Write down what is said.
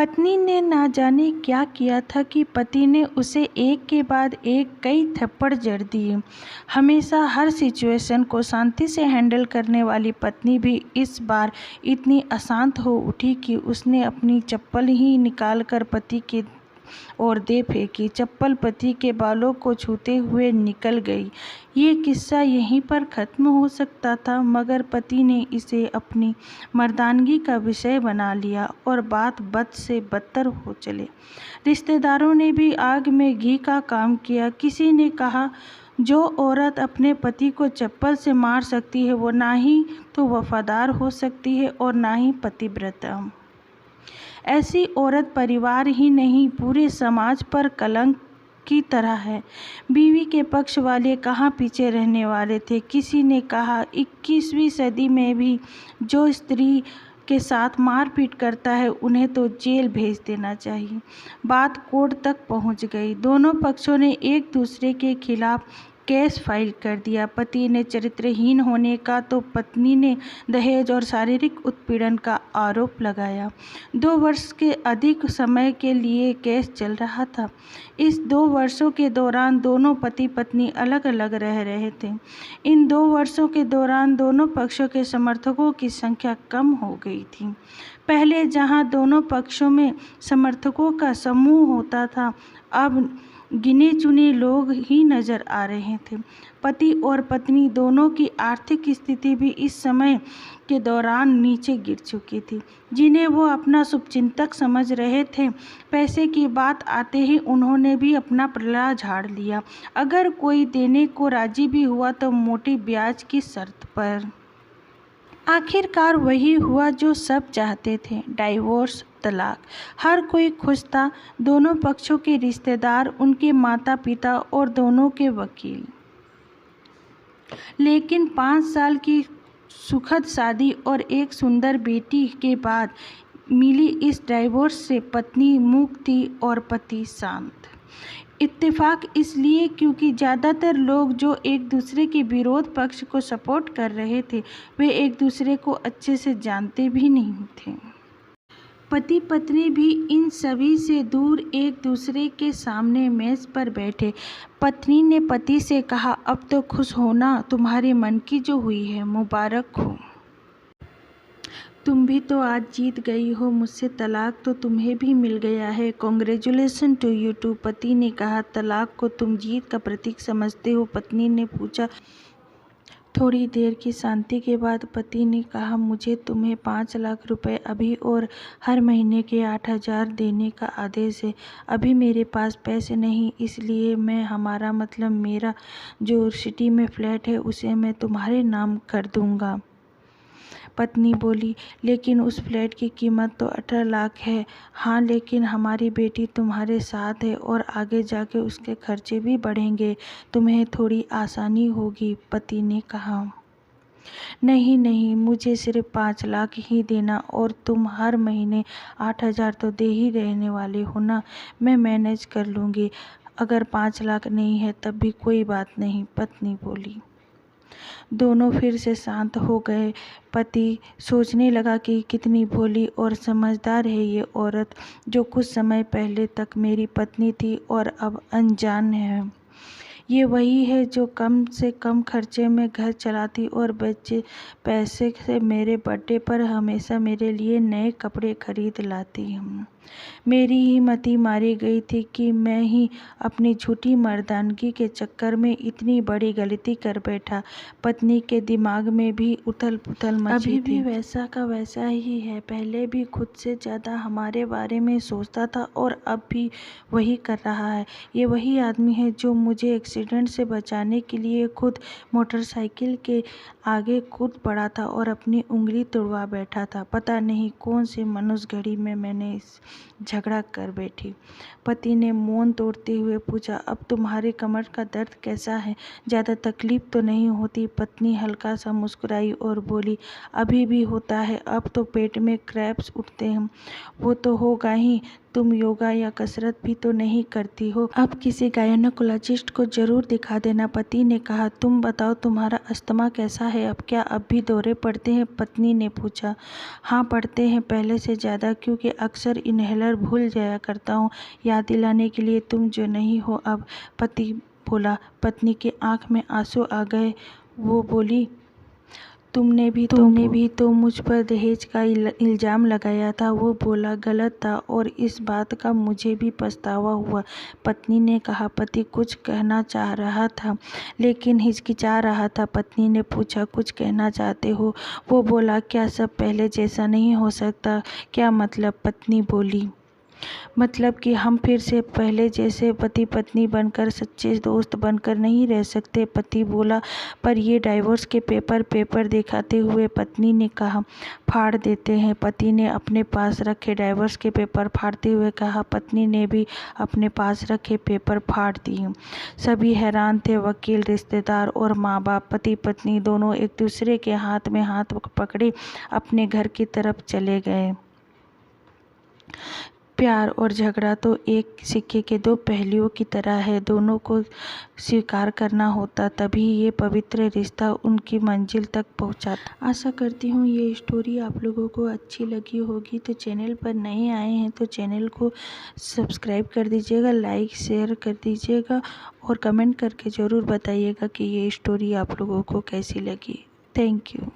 पत्नी ने ना जाने क्या किया था कि पति ने उसे एक के बाद एक कई थप्पड़ जड़ दिए। हमेशा हर सिचुएशन को शांति से हैंडल करने वाली पत्नी भी इस बार इतनी अशांत हो उठी कि उसने अपनी चप्पल ही निकालकर पति के और दे फेंकी। चप्पल पति के बालों को छूते हुए निकल गई। ये किस्सा यहीं पर ख़त्म हो सकता था, मगर पति ने इसे अपनी मर्दानगी का विषय बना लिया और बात बद से बदतर हो चले। रिश्तेदारों ने भी आग में घी का काम किया। किसी ने कहा, जो औरत अपने पति को चप्पल से मार सकती है वो ना ही तो वफादार हो सकती है और ना ही पतिव्रता। ऐसी औरत परिवार ही नहीं पूरे समाज पर कलंक की तरह है। बीवी के पक्ष वाले कहाँ पीछे रहने वाले थे। किसी ने कहा, 21वीं सदी में भी जो स्त्री के साथ मारपीट करता है उन्हें तो जेल भेज देना चाहिए। बात कोर्ट तक पहुंच गई। दोनों पक्षों ने एक दूसरे के खिलाफ केस फाइल कर दिया। पति ने चरित्रहीन होने का तो पत्नी ने दहेज और शारीरिक उत्पीड़न का आरोप लगाया। 2 वर्ष के अधिक समय के लिए केस चल रहा था। इस 2 वर्षों के दौरान दोनों पति पत्नी अलग अलग रह रहे थे। इन 2 वर्षों के दौरान दोनों पक्षों के समर्थकों की संख्या कम हो गई थी। पहले जहां दोनों पक्षों में समर्थकों का समूह होता था, अब गिने चुने लोग ही नजर आ रहे थे। पति और पत्नी दोनों की आर्थिक स्थिति भी इस समय के दौरान नीचे गिर चुकी थी, जिन्हें वो अपना शुभचिंतक समझ रहे थे। पैसे की बात आते ही उन्होंने भी अपना पल्ला झाड़ लिया। अगर कोई देने को राजी भी हुआ तो मोटी ब्याज की शर्त पर। आखिरकार वही हुआ जो सब चाहते थे, डाइवोर्स, तलाक। हर कोई खुश था, दोनों पक्षों के रिश्तेदार, उनके माता पिता और दोनों के वकील। लेकिन 5 साल की सुखद शादी और एक सुंदर बेटी के बाद मिली इस डाइवोर्स से पत्नी मूक थी और पति शांत। इत्तेफाक इसलिए क्योंकि ज़्यादातर लोग जो एक दूसरे के विरोध पक्ष को सपोर्ट कर रहे थे वे एक दूसरे को अच्छे से जानते भी नहीं थे। पति पत्नी भी इन सभी से दूर एक दूसरे के सामने मेज पर बैठे। पत्नी ने पति से कहा, अब तो खुश हो ना, तुम्हारे मन की जो हुई है, मुबारक हो। तुम भी तो आज जीत गई हो, मुझसे तलाक तो तुम्हें भी मिल गया है, कॉन्ग्रेचुलेसन टू यू टू। पति ने कहा, तलाक को तुम जीत का प्रतीक समझते हो? पत्नी ने पूछा। थोड़ी देर की शांति के बाद पति ने कहा, मुझे तुम्हें 5 लाख रुपए अभी और हर महीने के 8,000 देने का आदेश है। अभी मेरे पास पैसे नहीं, इसलिए मैं हमारा मतलब मेरा जो सिटी में फ्लैट है उसे मैं तुम्हारे नाम कर दूंगा। पत्नी बोली, लेकिन उस फ्लैट की कीमत तो 18 लाख है। हाँ, लेकिन हमारी बेटी तुम्हारे साथ है और आगे जाके उसके खर्चे भी बढ़ेंगे, तुम्हें थोड़ी आसानी होगी। पति ने कहा, नहीं नहीं, मुझे सिर्फ 5 लाख ही देना और तुम हर महीने 8,000 तो दे ही रहने वाले हो ना, मैं मैनेज कर लूँगी। अगर 5 लाख नहीं है तब भी कोई बात नहीं, पत्नी बोली। दोनों फिर से शांत हो गए। पति सोचने लगा कि कितनी भोली और समझदार है ये औरत, जो कुछ समय पहले तक मेरी पत्नी थी और अब अनजान है। ये वही है जो कम से कम खर्चे में घर चलाती और बच्चे पैसे से मेरे बर्थडे पर हमेशा मेरे लिए नए कपड़े खरीद लाती हूँ। मेरी ही मति मारी गई थी कि मैं ही अपनी झूठी मर्दानगी के चक्कर में इतनी बड़ी गलती कर बैठा। पत्नी के दिमाग में भी उथल पुथल मची थी। अभी भी वैसा का वैसा ही है। पहले भी खुद से ज़्यादा हमारे बारे में सोचता था और अब भी वही कर रहा है। ये वही आदमी है जो मुझे एक्सीडेंट से बचाने के लिए खुद मोटरसाइकिल के आगे कूद पड़ा था और अपनी उंगली तुड़वा बैठा था। पता नहीं कौन से मनुष्य घड़ी में मैंने झगड़ा कर बैठी। पति ने मौन तोड़ते हुए पूछा, अब तुम्हारे कमर का दर्द कैसा है? ज़्यादा तकलीफ तो नहीं होती? पत्नी हल्का सा मुस्कुराई और बोली, अभी भी होता है, अब तो पेट में क्रैप्स उठते हैं। वो तो होगा ही, तुम योगा या कसरत भी तो नहीं करती हो। अब किसी गायनोकोलॉजिस्ट को जरूर दिखा देना। पति ने कहा, तुम बताओ तुम्हारा अस्थमा कैसा है, अब क्या अब भी दौरे पड़ते हैं? पत्नी ने पूछा। हाँ पड़ते हैं, पहले से ज़्यादा, क्योंकि अक्सर इन्हेलर भूल जाया करता हूँ याद दिलाने के लिए, तुम जो नहीं हो अब। पति बोला। पत्नी की आंख में आंसू आ गए। वो बोली, तुमने भी तो मुझ पर दहेज का इल्ज़ाम लगाया था। वो बोला, गलत था और इस बात का मुझे भी पछतावा हुआ। पत्नी ने कहा। पति कुछ कहना चाह रहा था लेकिन हिचकिचा रहा था। पत्नी ने पूछा, कुछ कहना चाहते हो? वो बोला, क्या सब पहले जैसा नहीं हो सकता? क्या मतलब? पत्नी बोली, मतलब कि हम फिर से पहले जैसे पति पत्नी बनकर, सच्चे दोस्त बनकर नहीं रह सकते? पति बोला, पर ये डाइवोर्स के पेपर दिखाते हुए पत्नी ने कहा, फाड़ देते हैं। पति ने अपने पास रखे डाइवोर्स के पेपर फाड़ते हुए कहा। पत्नी ने भी अपने पास रखे पेपर फाड़ दिए। सभी हैरान थे, वकील, रिश्तेदार और माँ बाप। पति पत्नी दोनों एक दूसरे के हाथ में हाथ पकड़े अपने घर की तरफ चले गए। प्यार और झगड़ा तो एक सिक्के के दो पहलुओं की तरह है, दोनों को स्वीकार करना होता, तभी ये पवित्र रिश्ता उनकी मंजिल तक पहुंचाता। आशा करती हूँ ये स्टोरी आप लोगों को अच्छी लगी होगी। तो चैनल पर नए आए हैं तो चैनल को सब्सक्राइब कर दीजिएगा, लाइक शेयर कर दीजिएगा और कमेंट करके ज़रूर बताइएगा कि ये स्टोरी आप लोगों को कैसी लगी। Thank you.